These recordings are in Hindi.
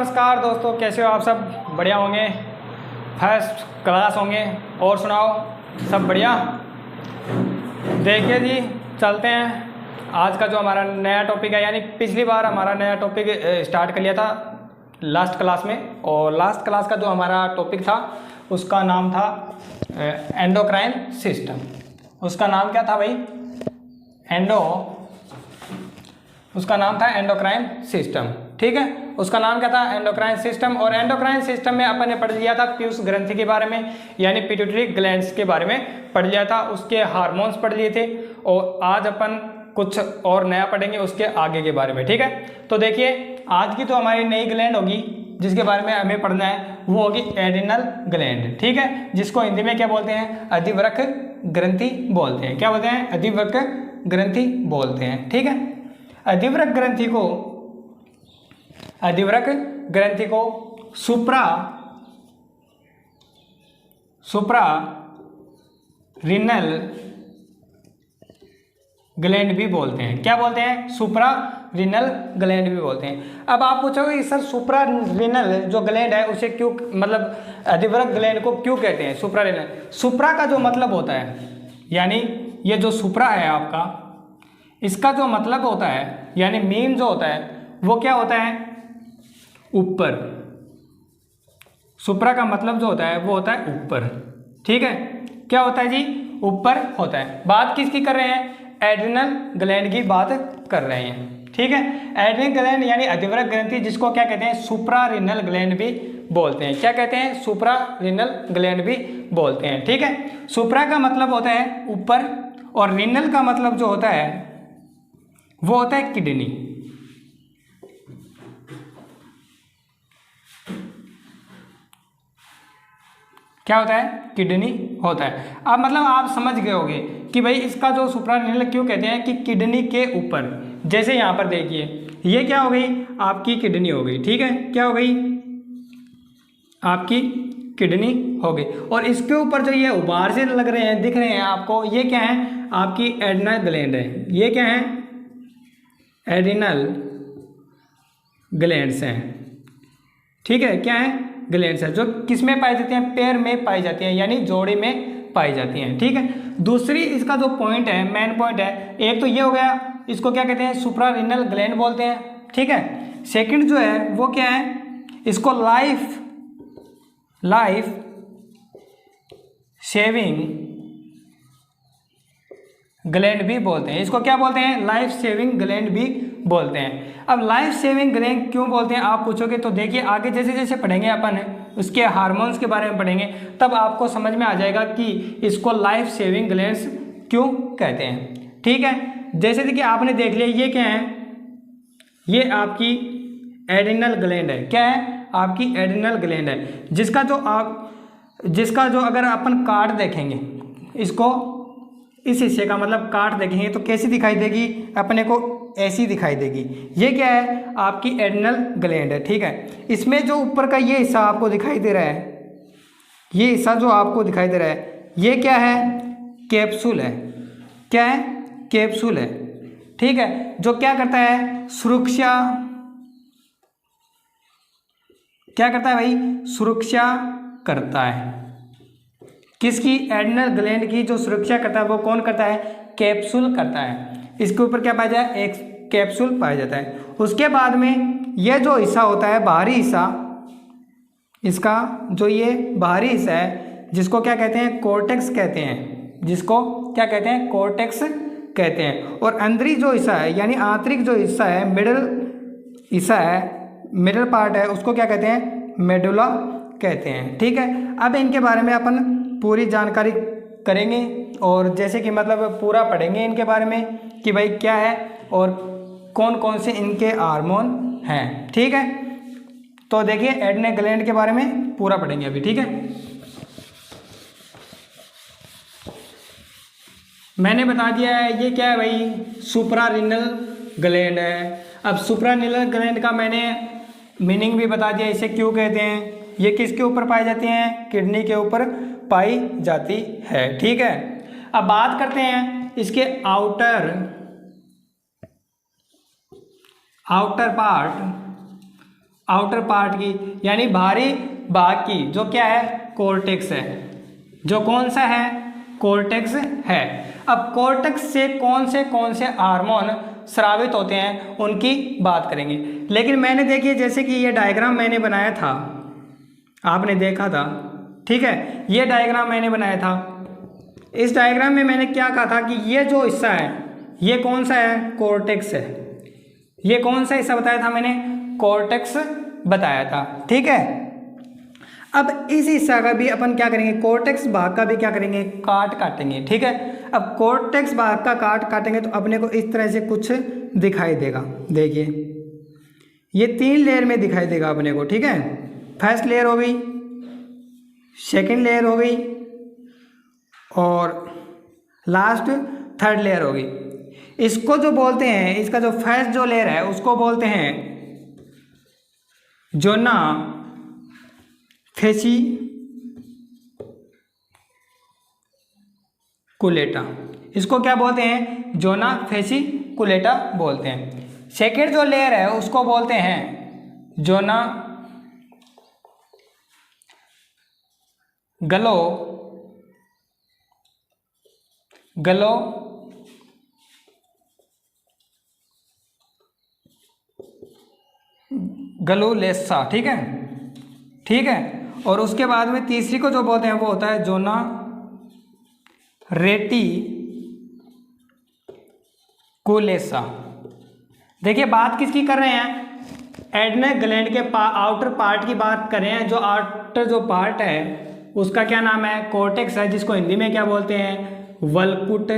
नमस्कार दोस्तों, कैसे हो आप? सब बढ़िया होंगे, फर्स्ट क्लास होंगे। और सुनाओ, सब बढ़िया? देखिए जी, चलते हैं। आज का जो हमारा नया टॉपिक है, यानी पिछली बार हमारा नया टॉपिक स्टार्ट कर लिया था लास्ट क्लास में, और लास्ट क्लास का जो हमारा टॉपिक था उसका नाम था एंडोक्राइन सिस्टम। उसका नाम क्या था भाई? उसका नाम था एंडोक्राइन सिस्टम। ठीक है, उसका नाम क्या था? Endocrine system. और एंडोक्राइन सिस्टम में अपन ने पढ़ लिया था पीयूष ग्रंथि के बारे में, यानी पिट्यूटरी ग्लैंड्स के बारे में पढ़ लिया था, उसके हार्मोन्स पढ़ लिए थे। और आज अपन कुछ और नया पढ़ेंगे उसके आगे के बारे में। ठीक है, तो देखिए आज की तो हमारी नई ग्लैंड होगी जिसके बारे में हमें पढ़ना है, वो होगी एड्रिनल ग्लैंड। ठीक है, जिसको हिंदी में क्या बोलते हैं? अधिवृक्क ग्रंथि बोलते हैं। क्या बोलते हैं? अधिवृक्क ग्रंथि बोलते हैं। ठीक है, अधिवृक्क ग्रंथि को सुप्रा रिनल ग्लैंड भी बोलते हैं। क्या बोलते हैं? सुप्रा रिनल ग्लैंड भी बोलते हैं। अब आप पूछोगे सर सुप्रा रिनल जो ग्लैंड है उसे क्यों, मतलब अधिवृक्क ग्लैंड को क्यों कहते हैं सुप्रा रिनल? सुप्रा का जो मतलब होता है, यानी ये जो सुप्रा है आपका, इसका जो मतलब होता है, यानी मीन जो होता है वो क्या होता है? ऊपर। सुप्रा का मतलब जो होता है वो होता है ऊपर। ठीक है, क्या होता है जी? ऊपर होता है। बात किसकी कर रहे हैं? एड्रिनल ग्लैंड की बात कर रहे हैं। ठीक है, एड्रिनल ग्लैंड यानी अधिवृक्क ग्रंथि, जिसको क्या कहते हैं? सुप्रा रिनल ग्लैंड भी बोलते हैं। क्या कहते हैं? सुप्रा रिनल ग्लैंड भी बोलते हैं। ठीक है, सुप्रा का मतलब होता है ऊपर, और रिनल का मतलब जो होता है वो होता है किडनी। क्या होता है? किडनी होता है। अब मतलब आप समझ गए होंगे कि भाई इसका जो सुप्रारिनल क्यों कहते हैं कि किडनी के ऊपर। जैसे यहाँ पर देखिए, ये क्या हो गई? आपकी किडनी हो गई। ठीक है, क्या हो गई? आपकी किडनी हो गई। और इसके ऊपर जो ये उभार से लग रहे हैं, दिख रहे हैं आपको, ये क्या है? आपकी एड्रिनल ग्लैंड है। ये क्या है? एड्रिनल ग्लैंड्स हैं। ठीक है, क्या है? ग्लैंड्स है, जो किस में पाई जाती हैं? पैर में पाई जाती हैं, यानी जोड़ी में पाई जाती हैं। ठीक है, दूसरी इसका जो पॉइंट है, मेन पॉइंट है, एक तो ये हो गया, इसको क्या कहते हैं? सुप्रारिनल ग्लैंड बोलते हैं। ठीक है, सेकंड जो है वो क्या है? इसको लाइफ सेविंग ग्लैंड भी बोलते हैं। इसको क्या बोलते हैं? लाइफ सेविंग ग्लैंड भी बोलते हैं। अब लाइफ सेविंग ग्लैंड क्यों बोलते हैं आप पूछोगे, तो देखिए आगे जैसे जैसे पढ़ेंगे अपन उसके हार्मोन्स के बारे में पढ़ेंगे, तब आपको समझ में आ जाएगा कि इसको लाइफ सेविंग ग्लैंड्स क्यों कहते हैं। ठीक है, जैसे कि आपने देख लिया, ये क्या है? ये आपकी एड्रिनल ग्लैंड है। क्या है? आपकी एड्रिनल ग्लैंड है, जिसका जो अगर अपन कार्ड देखेंगे, इसको इस हिस्से का मतलब काट देखेंगे तो कैसी दिखाई देगी? अपने को ऐसी दिखाई देगी। ये क्या है? आपकी एड्रिनल ग्लैंड है। ठीक है, इसमें जो ऊपर का ये हिस्सा आपको दिखाई दे रहा है, ये हिस्सा जो आपको दिखाई दे रहा है, ये क्या है? कैप्सूल है। क्या है? कैप्सूल है। ठीक है, जो क्या करता है? सुरक्षा। क्या करता है भाई? सुरक्षा करता है। किसकी? एड्रिनल ग्लैंड की जो सुरक्षा करता है वो कौन करता है? कैप्सूल करता है। इसके ऊपर क्या पाया जाए? एक कैप्सूल पाया जाता है। उसके बाद में यह जो हिस्सा होता है, बाहरी हिस्सा, इसका जो ये बाहरी हिस्सा है, जिसको क्या कहते हैं? कॉर्टेक्स कहते हैं। जिसको क्या कहते हैं? कॉर्टेक्स कहते हैं। और अंदरी जो हिस्सा है, यानी आंतरिक जो हिस्सा है, मिडल हिस्सा है, मिडल पार्ट है, उसको क्या कहते हैं? मेडुला कहते हैं। ठीक है, अब इनके बारे में अपन पूरी जानकारी करेंगे, और जैसे कि मतलब पूरा पढ़ेंगे इनके बारे में कि भाई क्या है और कौन कौन से इनके हार्मोन हैं। ठीक है, तो देखिए एड्रिनल ग्लैंड के बारे में पूरा पढ़ेंगे अभी। ठीक है, मैंने बता दिया है ये क्या है भाई? सुप्रारिनल ग्लैंड है। अब सुप्रारिनल ग्लैंड का मैंने मीनिंग भी बता दिया, इसे क्यों कहते हैं। ये किसके ऊपर पाई जाती हैं? किडनी के ऊपर पाई जाती है। ठीक है, अब बात करते हैं इसके आउटर आउटर पार्ट की यानी बाहरी भाग की, जो क्या है, कोर्टेक्स है, जो कौन सा है, कोर्टेक्स है। अब कोर्टेक्स से कौन से हार्मोन स्रावित होते हैं उनकी बात करेंगे। लेकिन मैंने देखिए जैसे कि ये डायग्राम मैंने बनाया था, आपने देखा था, ठीक है, ये डायग्राम मैंने बनाया था। इस डायग्राम में मैंने क्या कहा था कि ये जो हिस्सा है ये कौन सा है, कोर्टेक्स है। ये कौन सा हिस्सा बताया था मैंने, कोर्टेक्स बताया था, ठीक है। अब इस हिस्सा का भी अपन क्या करेंगे, कोर्टेक्स भाग का भी क्या करेंगे, काटेंगे, ठीक है। अब कोर्टेक्स भाग का काटेंगे तो अपने को इस तरह से कुछ दिखाई देगा। देखिए ये 3 लेयर में दिखाई देगा अपने को, ठीक है। फर्स्ट लेयर हो गई, सेकंड लेयर हो गई और लास्ट थर्ड लेयर हो गई। इसको जो बोलते हैं, इसका जो फर्स्ट जो लेयर है उसको बोलते हैं जोना फेसिकुलेटा। इसको क्या बोलते हैं, जोना फेसिकुलेटा बोलते हैं। सेकेंड जो लेयर है उसको बोलते हैं जोना गलोलेसा, ठीक है, ठीक है। और उसके बाद में तीसरी को जो बोलते हैं वो होता है जोना रेटिकुलेसा। देखिए बात किसकी कर रहे हैं, एड्रिनल ग्लैंड के आउटर पार्ट की बात कर रहे हैं। जो आउटर जो पार्ट है उसका क्या नाम है, कोर्टेक्स है, जिसको हिंदी में क्या बोलते हैं, वल्कुट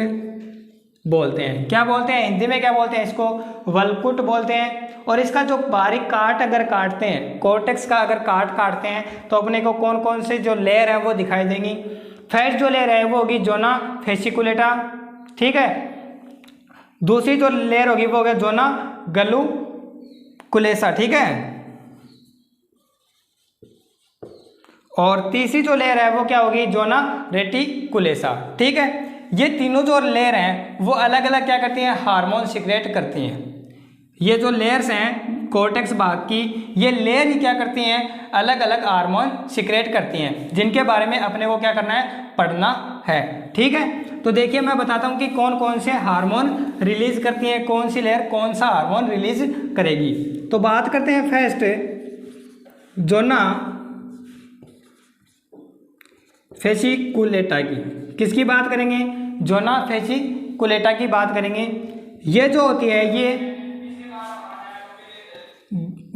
बोलते हैं। क्या बोलते हैं हिंदी में, क्या बोलते हैं इसको, वल्कुट बोलते हैं। और इसका जो बारीक काट अगर काटते हैं, कोर्टेक्स का अगर काटते हैं तो अपने को कौन कौन से जो लेयर है वो दिखाई देंगी। फर्स्ट जो लेयर है वो होगी जोना फेसिकुलेटा, ठीक है। दूसरी जो लेयर होगी वो होगी जोना गलुकुलेसा, ठीक है। और तीसरी जो लेयर है वो क्या होगी, जोना रेटिकुलेसा, ठीक है। ये तीनों जो लेयर हैं वो अलग अलग क्या करती हैं, हार्मोन सिक्रेट करती हैं। ये जो लेयर्स हैं कोर्टेक्स भाग की, ये लेयर ही क्या करती हैं, अलग अलग हार्मोन सिक्रेट करती हैं, जिनके बारे में अपने को क्या करना है, पढ़ना है, ठीक है। तो देखिए मैं बताता हूँ कि कौन कौन से हार्मोन रिलीज करती हैं, कौन सी लेयर कौन सा हार्मोन रिलीज करेगी। तो बात करते हैं फर्स्ट जोना फेसिकुलेटा की। किसकी बात करेंगे, जोना फेसिकुलेटा की बात करेंगे। ये जो होती है ये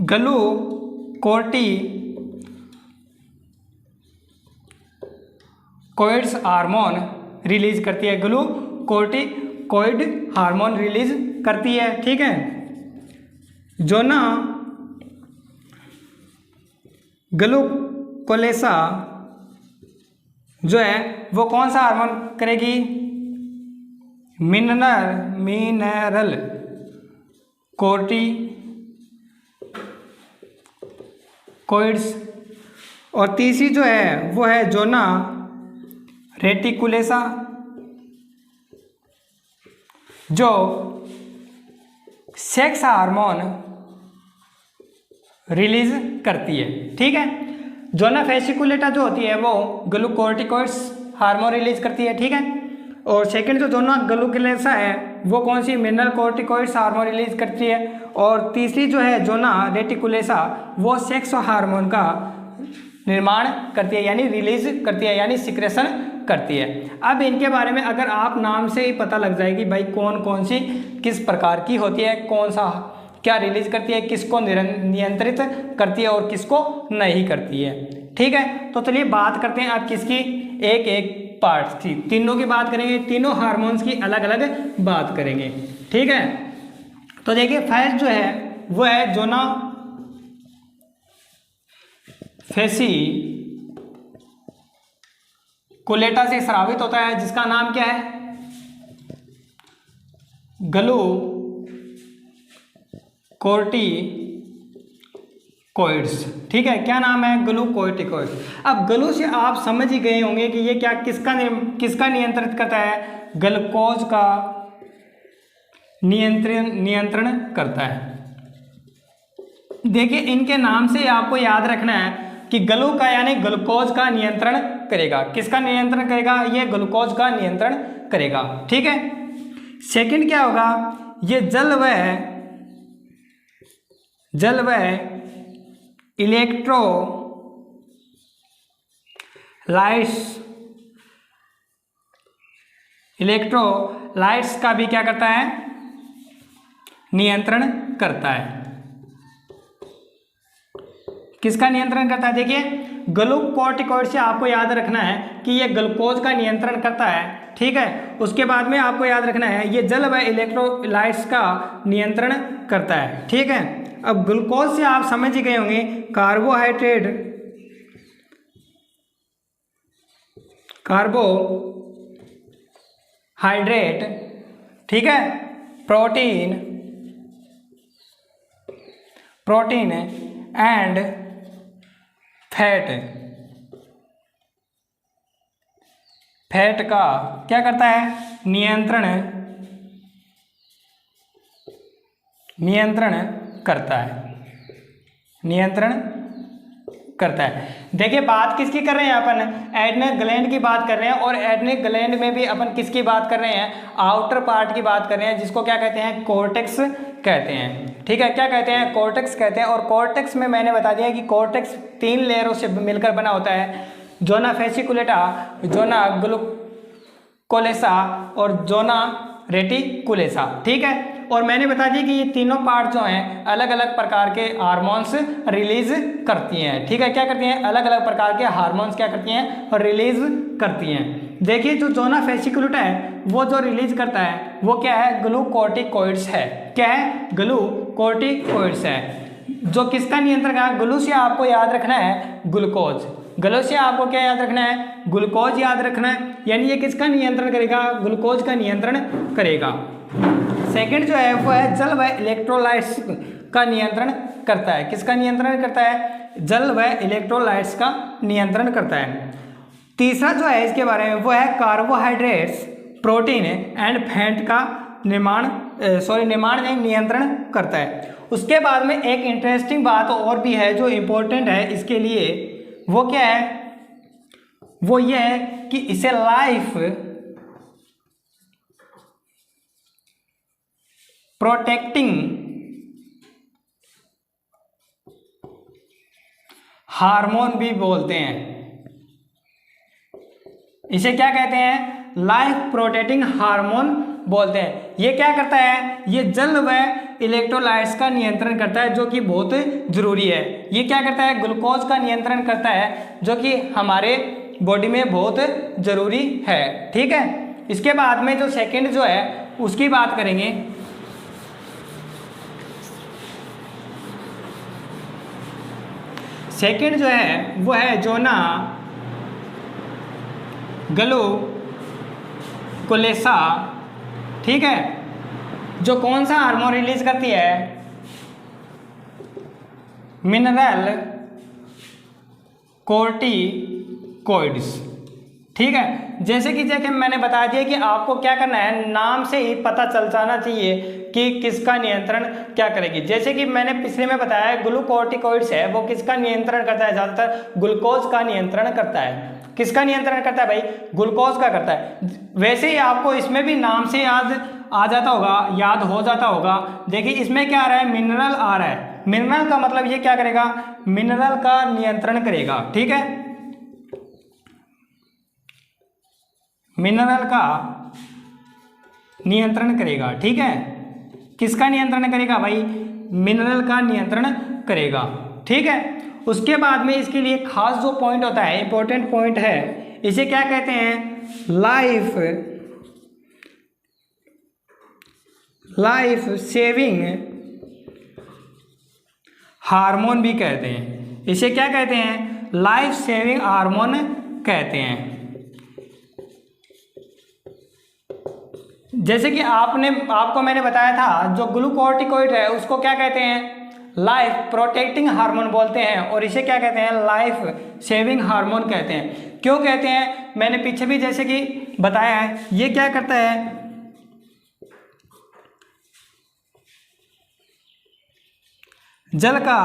ग्लूकोर्टिकोइड्स हार्मोन रिलीज करती है, ग्लूकोर्टिकोइड हार्मोन रिलीज करती है, ठीक है। जोना गलुकुलेसा जो है वो कौन सा हार्मोन करेगी, मिनरल कोर्टिकोइड्स। और तीसरी जो है वो है जोना रेटिकुलेसा, जो सेक्स हार्मोन रिलीज करती है, ठीक है। जोना फेसिकुलेटा जो होती है वो ग्लूकोर्टिकोइड्स हार्मोन रिलीज करती है, ठीक है। और सेकंड जो जोना गलुकुलेसा है वो कौन सी, मिनरल कोर्टिकोइड्स हार्मोन रिलीज करती है। और तीसरी जो है जोना रेटिकुलेसा वो सेक्स हार्मोन का निर्माण करती है, यानी रिलीज करती है, यानी सिक्रेशन करती है। अब इनके बारे में अगर आप नाम से ही पता लग जाएगी भाई कौन कौन सी किस प्रकार की होती है, कौन सा क्या रिलीज करती है, किसको नियंत्रित करती है और किसको नहीं करती है, ठीक है। तो चलिए बात करते हैं आप किसकी, एक एक पार्ट्स थी, तीनों की बात करेंगे, तीनों हार्मोन्स की अलग अलग बात करेंगे, ठीक है। तो देखिए फर्स्ट जो है वो है जोना फेसिकुलेटा से स्रावित होता है, जिसका नाम क्या है, ग्लूकोर्टिकोइड्स, ठीक है। क्या नाम है, ग्लूकोर्टिकोइड्स। अब ग्लू से आप समझ ही गए होंगे कि ये क्या किसका नियंत्रित करता है, ग्लूकोज का नियंत्रण करता है, देखिए इनके नाम से आपको याद रखना है कि ग्लू का यानी ग्लूकोज का नियंत्रण करेगा। किसका नियंत्रण करेगा? ये ग्लूकोज का नियंत्रण करेगा। ठीक है। सेकंड क्या होगा? ये जल व इलेक्ट्रोलाइट्स का भी क्या करता है? नियंत्रण करता है। किसका नियंत्रण करता है? देखिए ग्लूकोकॉर्टिकॉइड से आपको याद रखना है कि ये ग्लूकोज का नियंत्रण करता है। ठीक है। उसके बाद में आपको याद रखना है ये जल व इलेक्ट्रोलाइट्स का नियंत्रण करता है। ठीक है। अब ग्लूकोज से आप समझ ही गए होंगे कार्बोहाइड्रेट, ठीक है, प्रोटीन एंड फैट का क्या करता है? नियंत्रण करता है। देखिए बात किसकी कर रहे हैं अपन? एड्रिनल ग्लैंड की बात कर रहे हैं। और एड्रिनल ग्लैंड में भी अपन किसकी बात कर रहे हैं? आउटर पार्ट की बात कर रहे हैं, जिसको क्या कहते हैं? कॉर्टेक्स कहते हैं। ठीक है। क्या कहते हैं? कॉर्टेक्स कहते हैं। और कॉर्टेक्स में मैंने बता दिया कि कॉर्टेक्स 3 लेयरों से मिलकर बना होता है, जोना फेसिकुलेटा, जोना ग्लूकोलेसा और जोना रेटिकुलेसा। ठीक है। और मैंने बता दिया कि ये तीनों पार्ट जो हैं अलग अलग प्रकार के हार्मोन्स रिलीज करती हैं। ठीक है। क्या करती हैं? अलग अलग प्रकार के हार्मोन्स क्या करती हैं? और रिलीज करती हैं। देखिए जो जोना फेसिकुलेटा है वो जो रिलीज करता है वो क्या है? ग्लूकोकॉर्टिकॉइड्स है। क्या है? ग्लूकोकॉर्टिकॉइड्स है। जो किसका नियंत्रण करेगा? ग्लू से आपको याद रखना है ग्लूकोज। ग्लू से आपको क्या याद रखना है? ग्लूकोज याद रखना है। यानी ये किसका नियंत्रण करेगा? ग्लूकोज का नियंत्रण करेगा। सेकंड जो है वो है जल व इलेक्ट्रोलाइट्स का नियंत्रण करता है। किसका नियंत्रण करता है? जल व इलेक्ट्रोलाइट्स का नियंत्रण करता है। तीसरा जो है इसके बारे में वो है कार्बोहाइड्रेट्स, प्रोटीन एंड फैट का नियंत्रण करता है। उसके बाद में एक इंटरेस्टिंग बात और भी है जो इम्पोर्टेंट है इसके लिए, वो क्या है? वो ये है कि इसे लाइफ प्रोटेक्टिंग हार्मोन भी बोलते हैं। इसे क्या कहते हैं? लाइफ प्रोटेक्टिंग हार्मोन बोलते हैं। ये क्या करता है? ये जल व इलेक्ट्रोलाइट्स का नियंत्रण करता है, जो कि बहुत जरूरी है। ये क्या करता है? ग्लूकोज का नियंत्रण करता है, जो कि हमारे बॉडी में बहुत जरूरी है। ठीक है। इसके बाद में जो सेकंड जो है उसकी बात करेंगे। सेकंड जो है वो है जोना ग्लूकोलेसा। ठीक है। जो कौन सा हार्मोन रिलीज करती है? Mineral corticoids. ठीक है। जैसे कि मैंने बता दिया कि आपको क्या करना है, नाम से ही पता चल जाना चाहिए कि किसका नियंत्रण क्या करेगी। जैसे कि मैंने पिछले में बताया ग्लूकोकॉर्टिकॉइड्स है वो किसका नियंत्रण करता है? ज़्यादातर ग्लूकोज का नियंत्रण करता है। किसका नियंत्रण करता है भाई? ग्लूकोज का करता है। वैसे ही आपको इसमें भी नाम से याद हो जाता होगा। देखिए इसमें क्या आ रहा है? मिनरल आ रहा है। मिनरल का मतलब ये क्या करेगा? मिनरल का नियंत्रण करेगा। ठीक है। मिनरल का नियंत्रण करेगा। ठीक है। किसका नियंत्रण करेगा भाई? मिनरल का नियंत्रण करेगा। ठीक है। उसके बाद में इसके लिए खास जो पॉइंट होता है, इंपॉर्टेंट पॉइंट है, इसे क्या कहते हैं? लाइफ सेविंग हार्मोन भी कहते हैं। इसे क्या कहते हैं? लाइफ सेविंग हार्मोन कहते हैं। जैसे कि आपको मैंने बताया था जो ग्लूकोकॉर्टिकॉइड है उसको क्या कहते हैं? लाइफ प्रोटेक्टिंग हार्मोन बोलते हैं। और इसे क्या कहते हैं? लाइफ सेविंग हार्मोन कहते हैं। क्यों कहते हैं? मैंने पीछे भी जैसे कि बताया है। ये क्या करता है? जल का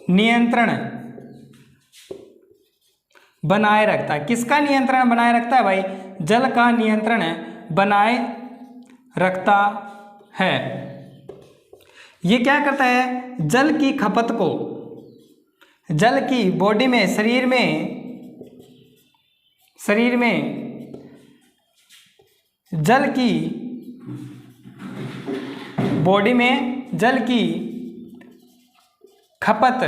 नियंत्रण बनाए रखता है। किसका नियंत्रण बनाए रखता है भाई? जल का नियंत्रण बनाए रखता है। ये क्या करता है? जल की खपत को, जल की बॉडी में, शरीर में जल की बॉडी में जल की खपत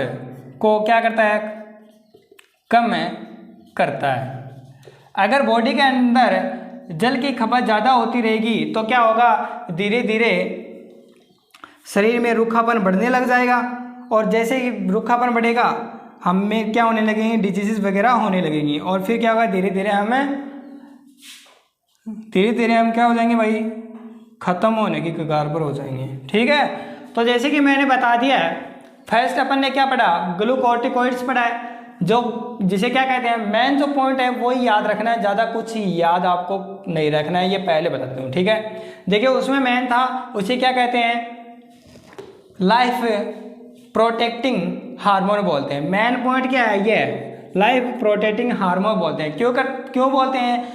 को क्या करता है? कम करता है। अगर बॉडी के अंदर जल की खपत ज़्यादा होती रहेगी तो क्या होगा? धीरे धीरे शरीर में रूखापन बढ़ने लग जाएगा, और जैसे ही रूखापन बढ़ेगा हम में क्या होने लगेंगे? डिजीज़ वगैरह होने लगेंगी, और फिर क्या होगा? धीरे धीरे हम क्या हो जाएंगे भाई? ख़त्म होने की कगार पर हो जाएंगे। ठीक है, तो जैसे कि मैंने बता दिया है, फर्स्ट अपन ने क्या पढ़ा? ग्लूकोर्टिकॉइड्स पढ़ा है, जो जिसे क्या कहते हैं, मेन जो पॉइंट है वो ही याद रखना है, ज़्यादा कुछ याद आपको नहीं रखना है, ये पहले बताता हूँ। ठीक है, देखिए उसमें मेन था, उसे क्या कहते हैं? लाइफ प्रोटेक्टिंग हार्मोन बोलते हैं। मेन पॉइंट क्या है? ये लाइफ प्रोटेक्टिंग हार्मोन बोलते हैं। क्यों बोलते हैं?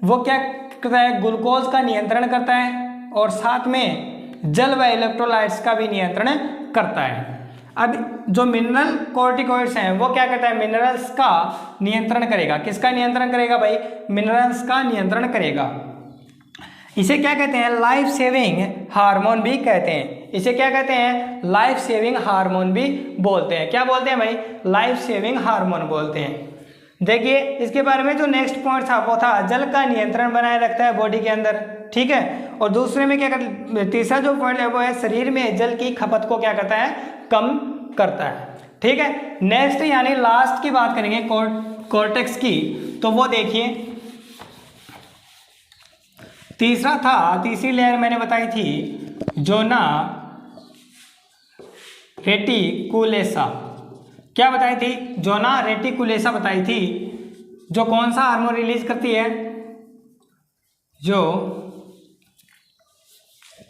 वो क्या करता है? ग्लूकोज का नियंत्रण करता है, और साथ में जल व इलेक्ट्रोलाइट्स का भी नियंत्रण करता है। अब जो मिनरल कोर्टिकोइड्स हैं वो क्या करता है? मिनरल्स का नियंत्रण करेगा। किसका नियंत्रण करेगा भाई? मिनरल्स का नियंत्रण करेगा। इसे क्या कहते हैं? लाइफ सेविंग हार्मोन भी कहते हैं। इसे क्या कहते हैं? लाइफ सेविंग हार्मोन भी बोलते हैं। क्या बोलते हैं भाई? लाइफ सेविंग हार्मोन बोलते हैं। देखिए इसके बारे में जो नेक्स्ट पॉइंट था वो था जल का नियंत्रण बनाए रखता है बॉडी के अंदर। ठीक है, और दूसरे में क्या करता? तीसरा जो पॉइंट है वो है शरीर में जल की खपत को क्या करता है? कम करता है। ठीक है, नेक्स्ट यानी लास्ट की बात करेंगे कॉर्टेक्स की, तो वो देखिए तीसरा था, तीसरी लेयर मैंने बताई थी जोना रेटिकुलेसा। क्या बताई थी? जोना रेटिकुलेसा बताई थी, जो कौन सा हार्मोन रिलीज करती है? जो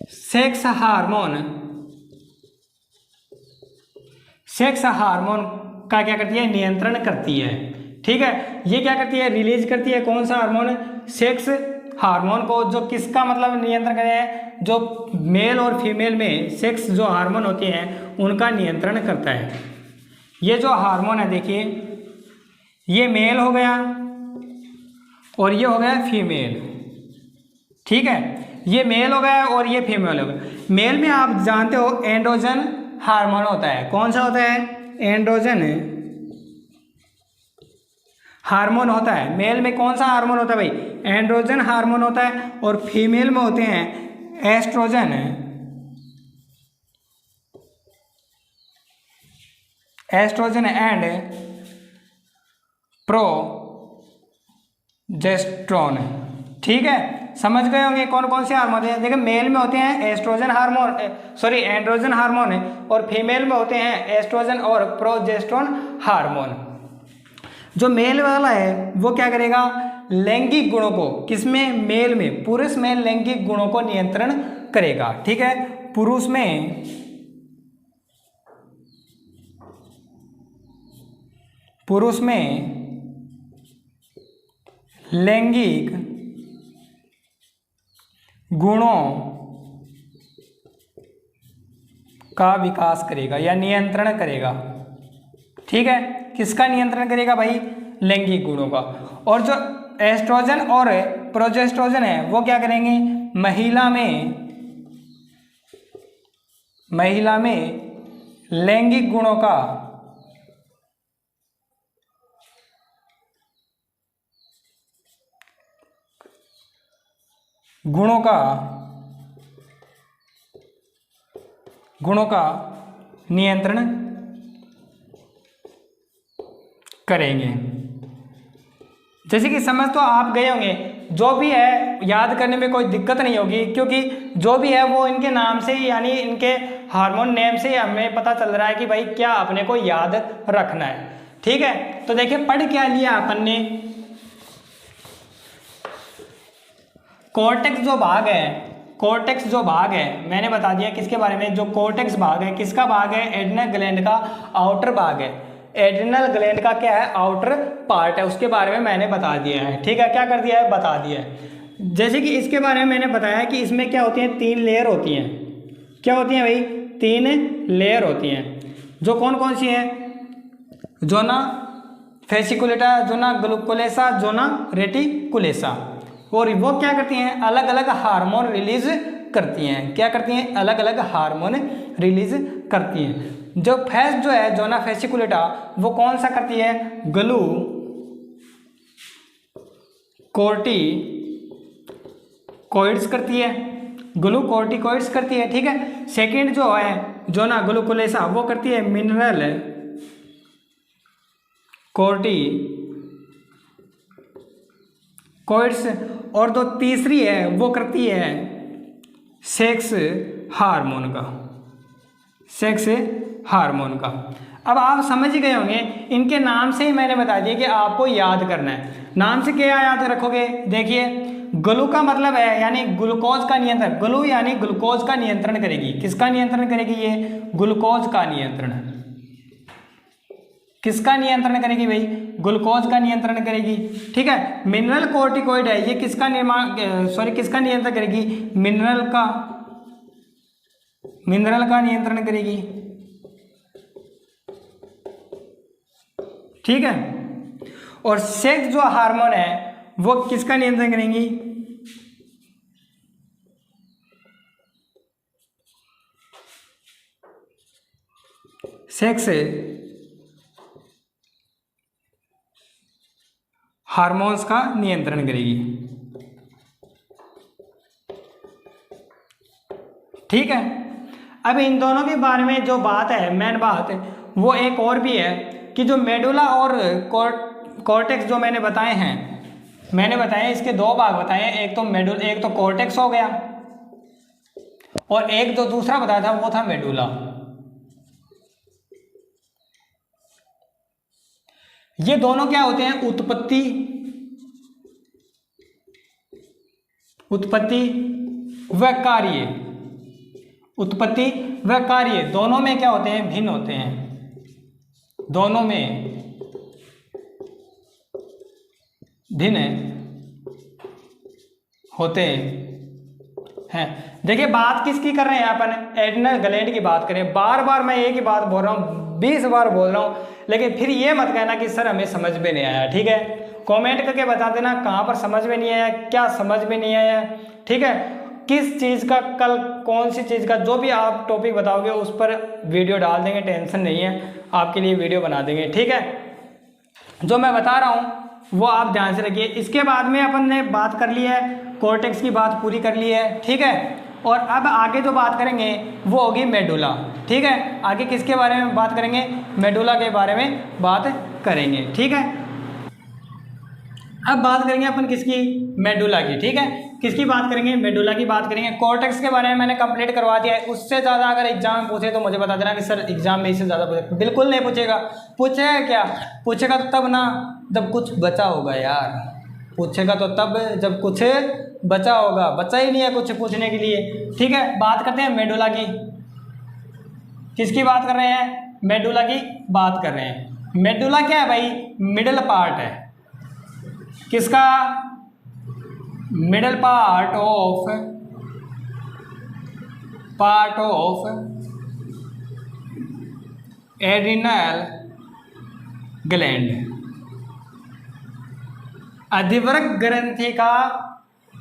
सेक्स हार्मोन का क्या करती है? नियंत्रण करती है। ठीक है, ये क्या करती है? रिलीज करती है। कौन सा हार्मोन? सेक्स हार्मोन को, जो किसका मतलब नियंत्रण करे है? जो मेल और फीमेल में सेक्स जो हार्मोन होते हैं उनका नियंत्रण करता है। ये जो हार्मोन है देखिए, ये मेल हो गया और ये हो गया फीमेल। ठीक है, ये मेल हो गया और ये फीमेल हो गया। मेल में आप जानते हो एंड्रोजन हार्मोन होता है। कौन सा होता है? एंड्रोजन हार्मोन होता है। मेल में कौन सा हार्मोन होता है भाई? एंड्रोजन हार्मोन होता है, और फीमेल में होते हैं एस्ट्रोजन एंड प्रोजेस्टेरोन। ठीक है, समझ गए होंगे कौन कौन से हार्मोन हैं। देखिए मेल में होते हैं एस्ट्रोजन हार्मोन, एंड्रोजन हार्मोन, और फीमेल में होते हैं एस्ट्रोजन और प्रोजेस्टेरोन हार्मोन। जो मेल वाला है वो क्या करेगा? लैंगिक गुणों को, किसमें? मेल में, पुरुष में लैंगिक गुणों को नियंत्रण करेगा। ठीक है, पुरुष में लैंगिक गुणों का विकास करेगा या नियंत्रण करेगा। ठीक है, किसका नियंत्रण करेगा भाई? लैंगिक गुणों का। और जो एस्ट्रोजन और प्रोजेस्टेरोन है वो क्या करेंगे? महिला में लैंगिक गुणों का नियंत्रण करेंगे। जैसे कि समझ तो आप गए होंगे, जो भी है याद करने में कोई दिक्कत नहीं होगी, क्योंकि जो भी है वो इनके नाम से ही, यानी इनके हार्मोन नेम से ही हमें पता चल रहा है कि भाई क्या अपने को याद रखना है। ठीक है, तो देखिए पढ़ क्या लिया अपन ने? कॉर्टेक्स जो भाग है, कोर्टेक्स जो भाग है, मैंने बता दिया किसके बारे में, जो कोर्टेक्स भाग है किसका भाग है, एड्रिनल ग्लैंड का आउटर भाग है। एड्रिनल ग्लैंड का क्या है, आउटर पार्ट है, उसके बारे में मैंने बता दिया है। ठीक है, क्या कर दिया है, बता दिया है। जैसे कि इसके बारे में मैंने बताया कि इसमें क्या होती हैं, 3 लेयर होती हैं। क्या होती हैं भाई, 3 लेयर होती हैं, जो कौन कौन सी हैं, जोना फेसिकुलेटा, जोना ग्लूकोलेसा, जोना रेटिकुलेसा। और वो क्या करती हैं, अलग अलग हार्मोन रिलीज करती हैं। क्या करती हैं, अलग अलग हार्मोन रिलीज करती हैं। जो फैस जो है जोना फेसिकुलेटा, वो कौन सा करती है, ग्लू कोर्टिकोइड्स करती है, ग्लूकोर्टिकोइड्स करती है। ठीक है, सेकंड जो है जोना ग्लूकोलेसा, वो करती है मिनरल कोर्टिकोइड्स। और जो तीसरी है वो करती है सेक्स हार्मोन का। अब आप समझ गए होंगे, इनके नाम से ही मैंने बता दिया कि आपको याद करना है। नाम से क्या याद रखोगे, देखिए ग्लू का मतलब है यानी ग्लूकोज का नियंत्रण, ग्लू यानी ग्लूकोज का नियंत्रण करेगी। किसका नियंत्रण करेगी, ये ग्लूकोज का नियंत्रण। किसका नियंत्रण करेगी भाई, ग्लूकोज का नियंत्रण करेगी। ठीक है, मिनरल कोर्टिकोइड है, ये किसका किसका नियंत्रण करेगी, मिनरल का नियंत्रण करेगी। ठीक है, और सेक्स जो हार्मोन है वो किसका नियंत्रण करेंगी, सेक्स हार्मोन्स का नियंत्रण करेगी। ठीक है, अब इन दोनों के बारे में जो बात है, मेन बात है, वो एक और भी है कि जो मेडुला और कॉर्टेक्स जो मैंने बताए हैं, मैंने बताया इसके 2 भाग बताए हैं, एक तो कॉर्टेक्स हो गया और एक जो दूसरा बताया था वो था मेडुला। ये दोनों क्या होते हैं, उत्पत्ति व कार्य दोनों में क्या होते हैं, भिन्न होते हैं। दोनों में भिन्न होते हैं। देखिए बात किसकी कर रहे हैं अपन, एड्रिनल ग्लैंड की बात करें। बार बार मैं एक ही बात बोल रहा हूँ, 20 बार बोल रहा हूँ, लेकिन फिर ये मत कहना कि सर हमें समझ में नहीं आया। ठीक है, कमेंट करके बता देना कहाँ पर समझ में नहीं आया, क्या समझ में नहीं आया। ठीक है, किस चीज़ का, कल कौन सी चीज़ का, जो भी आप टॉपिक बताओगे उस पर वीडियो डाल देंगे, टेंशन नहीं है, आपके लिए वीडियो बना देंगे। ठीक है, जो मैं बता रहा हूँ वो आप ध्यान से रखिए। इसके बाद में अपन ने बात कर ली है, कॉर्टेक्स की बात पूरी कर ली है। ठीक है, और अब आगे जो बात करेंगे वो होगी मेडुला। ठीक है, आगे किसके बारे में बात करेंगे, मेडुला के बारे में बात करेंगे। ठीक है, अब बात करेंगे अपन किसकी, मेडुला की। ठीक है, किसकी बात करेंगे, मेडुला की बात करेंगे। कॉर्टेक्स के बारे में मैंने कंप्लीट करवा दिया है, उससे ज़्यादा अगर एग्जाम में पूछे तो मुझे बता देना कि सर एग्जाम में इससे ज़्यादा पूछे, बिल्कुल नहीं पूछेगा। पूछेगा क्या, पूछेगा तो तब ना जब कुछ बचा होगा यार, पूछेगा तो तब जब कुछ बचा होगा, बचा ही नहीं है कुछ पूछने के लिए। ठीक है, बात करते हैं मेडुला की। किसकी बात कर रहे हैं, मेडुला की बात कर रहे हैं। मेडुला क्या है भाई, मिडल पार्ट है। किसका, middle part of adrenal gland, अधिवृक्क ग्रंथि का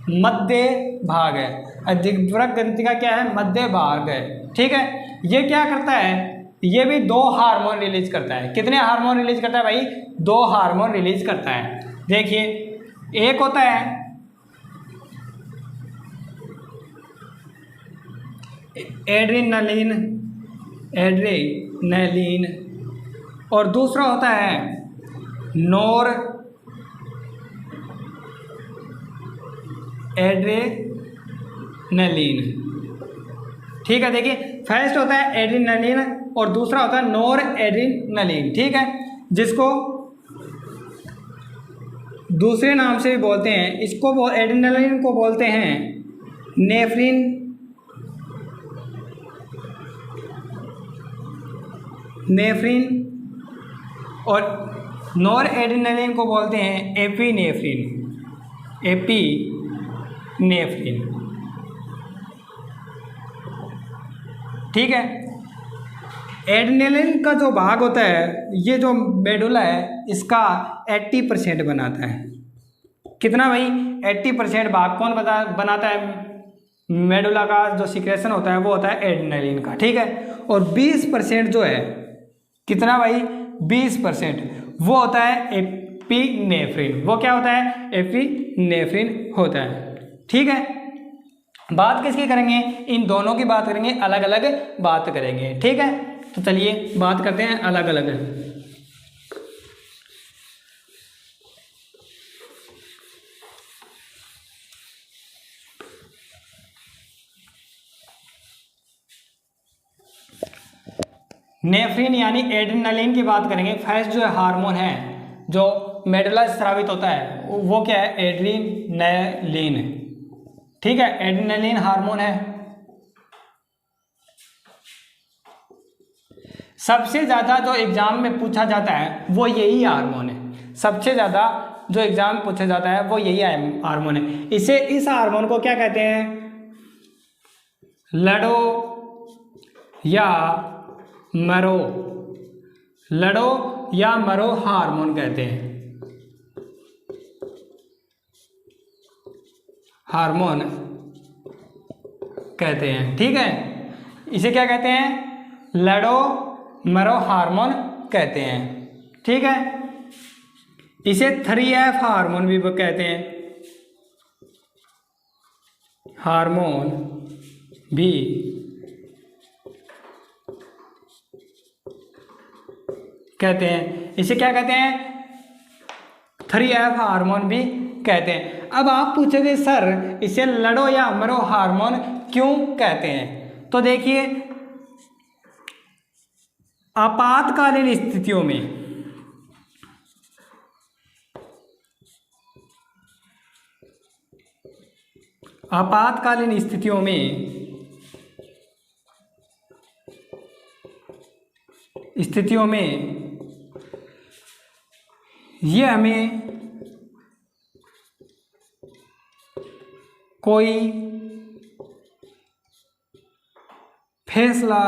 मध्य भाग है। अधिवृक्क ग्रंथि का क्या है, मध्य भाग है। ठीक है, ये क्या करता है, ये भी 2 हार्मोन रिलीज करता है। कितने हार्मोन रिलीज करता है भाई, 2 हार्मोन रिलीज करता है। देखिए, एक होता है एड्रिनलिन और दूसरा होता है नोर एड्रेनलिन। ठीक है, देखिए फर्स्ट होता है एड्रेनलिन और दूसरा होता है नोर एड्रेनलिन। ठीक है, जिसको दूसरे नाम से भी बोलते हैं, इसको एड्रेनलिन को बोलते हैं नेफ्रिन, और नॉर एड्रेनालिन को बोलते हैं एपिनेफ्रिन। ठीक है। एड्रेनालिन का जो भाग होता है, ये जो मेडुला है इसका 80% बनाता है। कितना भाई? 80% भाग कौन बनाता है? मेडुला का जो सिक्रेशन होता है वो होता है एड्रेनालिन का। ठीक है। और 20% जो है, कितना भाई? 20% वो होता है एपिनेफ्रिन। वो क्या होता है? एपिनेफ्रिन होता है। ठीक है। बात किसकी करेंगे? इन दोनों की बात करेंगे, अलग अलग बात करेंगे। ठीक है। तो चलिए बात करते हैं अलग अलग। नेफ्रिन यानी एड्रेनालिन की बात करेंगे। फर्स्ट जो हार्मोन है जो मेडुला से स्रावित होता है वो क्या है? एड्रेनालिन। ठीक है। एड्रेनालिन हार्मोन है। सबसे ज़्यादा जो एग्जाम में पूछा जाता है वो यही हार्मोन है। सबसे ज़्यादा जो एग्जाम में पूछा जाता है वो यही हार्मोन है। इस हार्मोन को क्या कहते हैं? लड़ो या मरो, लड़ो या मरो हार्मोन कहते हैं। हार्मोन कहते हैं। ठीक है। इसे क्या कहते हैं? लड़ो मरो हार्मोन कहते हैं। ठीक है। इसे 3F हार्मोन भी कहते हैं। हार्मोन भी कहते हैं। इसे क्या कहते हैं? 3F हार्मोन भी कहते हैं। अब आप पूछोगे सर इसे लड़ो या मरो हार्मोन क्यों कहते हैं? तो देखिए, आपातकालीन स्थितियों में स्थितियों में ये हमें कोई फैसला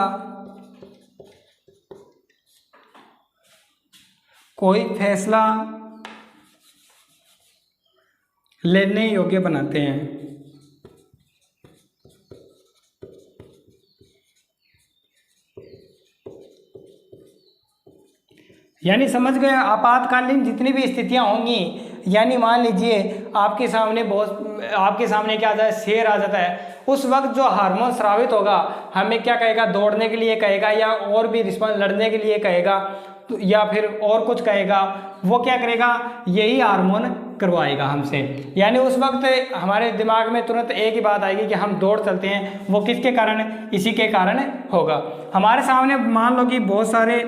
लेने योग्य बनाते हैं। यानी समझ गए, आपातकालीन जितनी भी स्थितियां होंगी, यानी मान लीजिए आपके सामने क्या आ जाए? शेर आ जाता है। उस वक्त जो हार्मोन स्रावित होगा हमें क्या कहेगा? दौड़ने के लिए कहेगा, या और भी रिस्पॉन्स लड़ने के लिए कहेगा, तो या फिर और कुछ कहेगा। वो क्या करेगा? यही हार्मोन करवाएगा हमसे। यानी उस वक्त हमारे दिमाग में तुरंत एक ही बात आएगी कि हम दौड़ चलते हैं। वो किसके कारण? इसी के कारण होगा। हमारे सामने मान लो कि बहुत सारे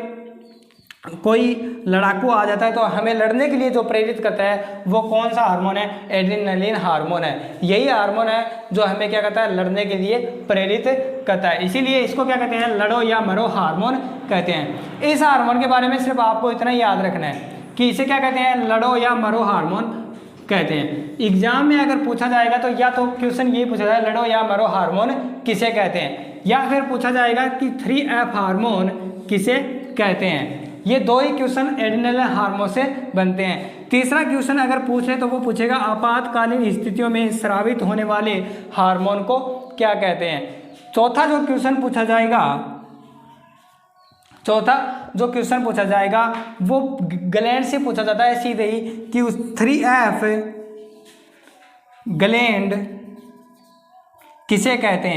कोई लड़ाकू आ जाता है, तो हमें लड़ने के लिए जो प्रेरित करता है वो कौन सा हार्मोन है? एड्रेनालिन हार्मोन है। यही हार्मोन है जो हमें क्या करता है? लड़ने के लिए प्रेरित करता है। इसीलिए इसको क्या कहते हैं? लड़ो या मरो हार्मोन कहते हैं। इस हार्मोन के बारे में सिर्फ आपको इतना ही याद रखना है कि इसे क्या कहते हैं? लड़ो या मरो हार्मोन कहते हैं। एग्जाम में अगर पूछा जाएगा तो या तो क्वेश्चन ये पूछा जाएगा लड़ो या मरो हार्मोन किसे कहते हैं, या फिर पूछा जाएगा कि 3F हार्मोन किसे कहते हैं। ये दो ही क्वेश्चन एड्रेनालिन हार्मोन से बनते हैं। तीसरा क्वेश्चन अगर पूछे तो वो पूछेगा आपातकालीन स्थितियों में स्रावित होने वाले हार्मोन को क्या कहते हैं। चौथा जो क्वेश्चन पूछा जाएगा वो ग्लैंड से पूछा जाता है सीधे ही कि उस 3F ग्लैंड किसे कहते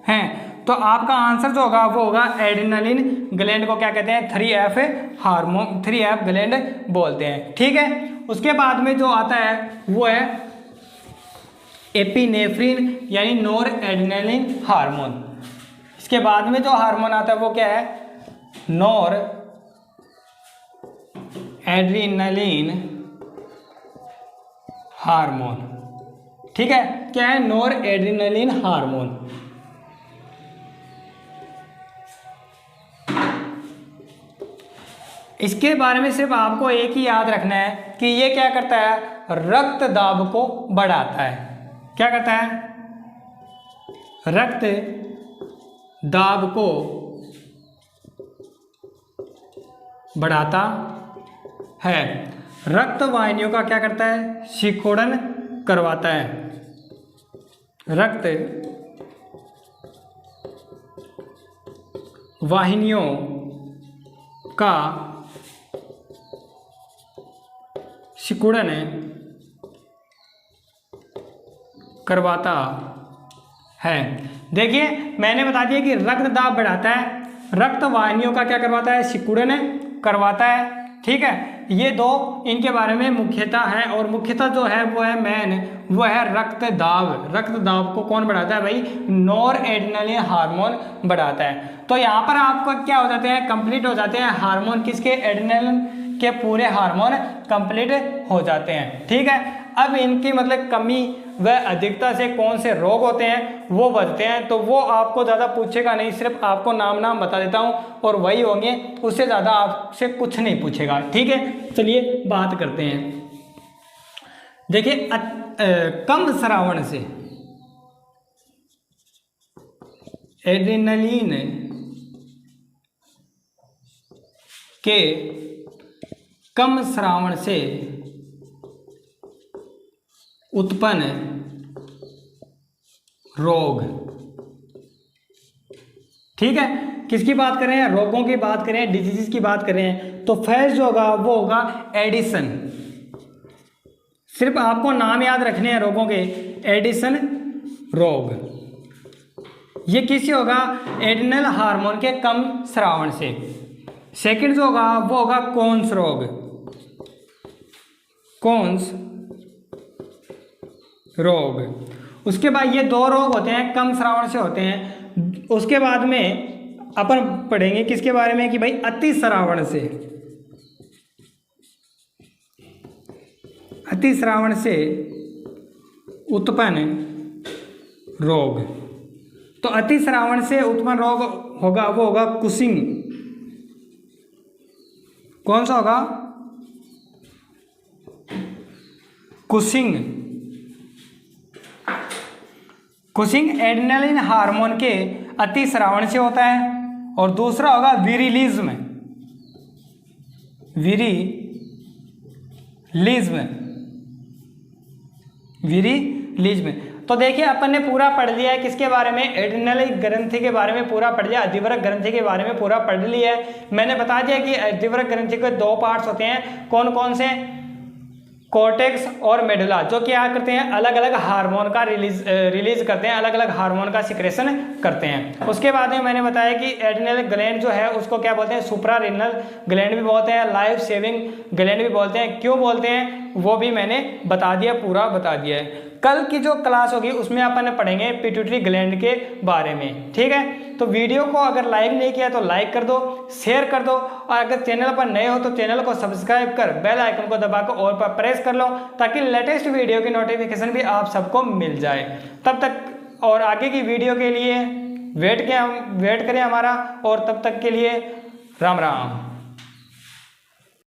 हैं। तो आपका आंसर जो होगा वो होगा एड्रेनालिन ग्लैंड को क्या कहते हैं? 3F हार्मोन, 3F ग्लैंड बोलते हैं। ठीक है। उसके बाद में जो आता है वो है एपिनेफ्रिन यानी नॉर एड्रेनालिन हार्मोन। इसके बाद में जो हार्मोन आता है वो क्या है? Nor adrenaline hormone. ठीक है, क्या है? Nor adrenaline hormone. इसके बारे में सिर्फ आपको एक ही याद रखना है कि ये क्या करता है? रक्त दाब को बढ़ाता है। क्या करता है? रक्त दाब को बढ़ाता है। रक्त वाहिनियों का क्या करता है? सिकुड़न करवाता है। रक्त वाहिनियों का सिकुड़न करवाता है। देखिए, मैंने बता दिया कि रक्त दाब बढ़ाता है, रक्त वाहिनियों का क्या करवाता है? सिकुड़न करवाता है। ठीक है, ये दो इनके बारे में मुख्यता है, और मुख्यता जो है वो है मेन, वो है रक्त दाब। रक्त दाब को कौन बढ़ाता है भाई? नॉर एड्रेनलिन हार्मोन बढ़ाता है। तो यहाँ पर आपको क्या हो जाते हैं? कंप्लीट हो जाते हैं हार्मोन किसके? एड्रेनलिन के पूरे हार्मोन कंप्लीट हो जाते हैं। ठीक है, अब इनकी मतलब कमी व अधिकता से कौन से रोग होते हैं वो बढ़ते हैं, तो वो आपको ज़्यादा पूछेगा नहीं, सिर्फ आपको नाम बता देता हूँ और वही होंगे, उससे ज़्यादा आपसे कुछ नहीं पूछेगा। ठीक है, चलिए बात करते हैं। देखिए, कम स्रावन से एड्रेनलिन के कम स्रावन से उत्पन्न रोग। ठीक है, किसकी बात कर रहे हैं? रोगों की बात कर रहे हैं, डिजीज की बात कर रहे हैं। तो फर्स्ट जो होगा वो होगा एडिसन। सिर्फ आपको नाम याद रखने हैं रोगों के। एडिसन रोग ये किससे होगा? एड्रेनल हार्मोन के कम स्रावन से। सेकंड जो होगा वो होगा कोन्स रोग। कोन्स रोग, उसके बाद ये दो रोग होते हैं, कम स्रावन से होते हैं। उसके बाद में अपन पढ़ेंगे किसके बारे में कि भाई अति स्रावन से। अति स्रावन से उत्पन्न रोग। तो अति स्रावन से उत्पन्न रोग होगा वो होगा कुशिंग। कौन सा होगा? कुशिंग। कुशिंग एड्रेनलिन हार्मोन के अति स्रावन से होता है। और दूसरा होगा विरिलिज्म। विरिलिज्म। तो देखिए, अपन ने पूरा पढ़ लिया है किसके बारे में? एड्रेनल ग्रंथि के बारे में पूरा पढ़ लिया, अधिवृक्क ग्रंथि के बारे में पूरा पढ़ लिया है। मैंने बता दिया कि अधिवृक्क ग्रंथि के दो पार्ट्स होते हैं। कौन कौन से? कॉर्टेक्स और मेडुला, जो क्या करते हैं? अलग अलग हार्मोन का रिलीज करते हैं, अलग अलग हार्मोन का सिक्रेशन करते हैं। उसके बाद में मैंने बताया कि एड्रेनल ग्लैंड जो है उसको क्या बोलते हैं? सुप्रारेनल ग्लैंड भी बोलते हैं, लाइफ सेविंग ग्लैंड भी बोलते हैं। क्यों बोलते हैं वो भी मैंने बता दिया, पूरा बता दिया है। कल की जो क्लास होगी उसमें अपन पढ़ेंगे पिट्यूटरी ग्लैंड के बारे में। ठीक है, तो वीडियो को अगर लाइक नहीं किया तो लाइक कर दो, शेयर कर दो, और अगर चैनल पर नए हो तो चैनल को सब्सक्राइब कर बेल आइकन को दबाकर ऑल पर प्रेस कर लो, ताकि लेटेस्ट वीडियो की नोटिफिकेशन भी आप सबको मिल जाए। तब तक और आगे की वीडियो के लिए वेट करें हमारा, और तब तक के लिए राम राम।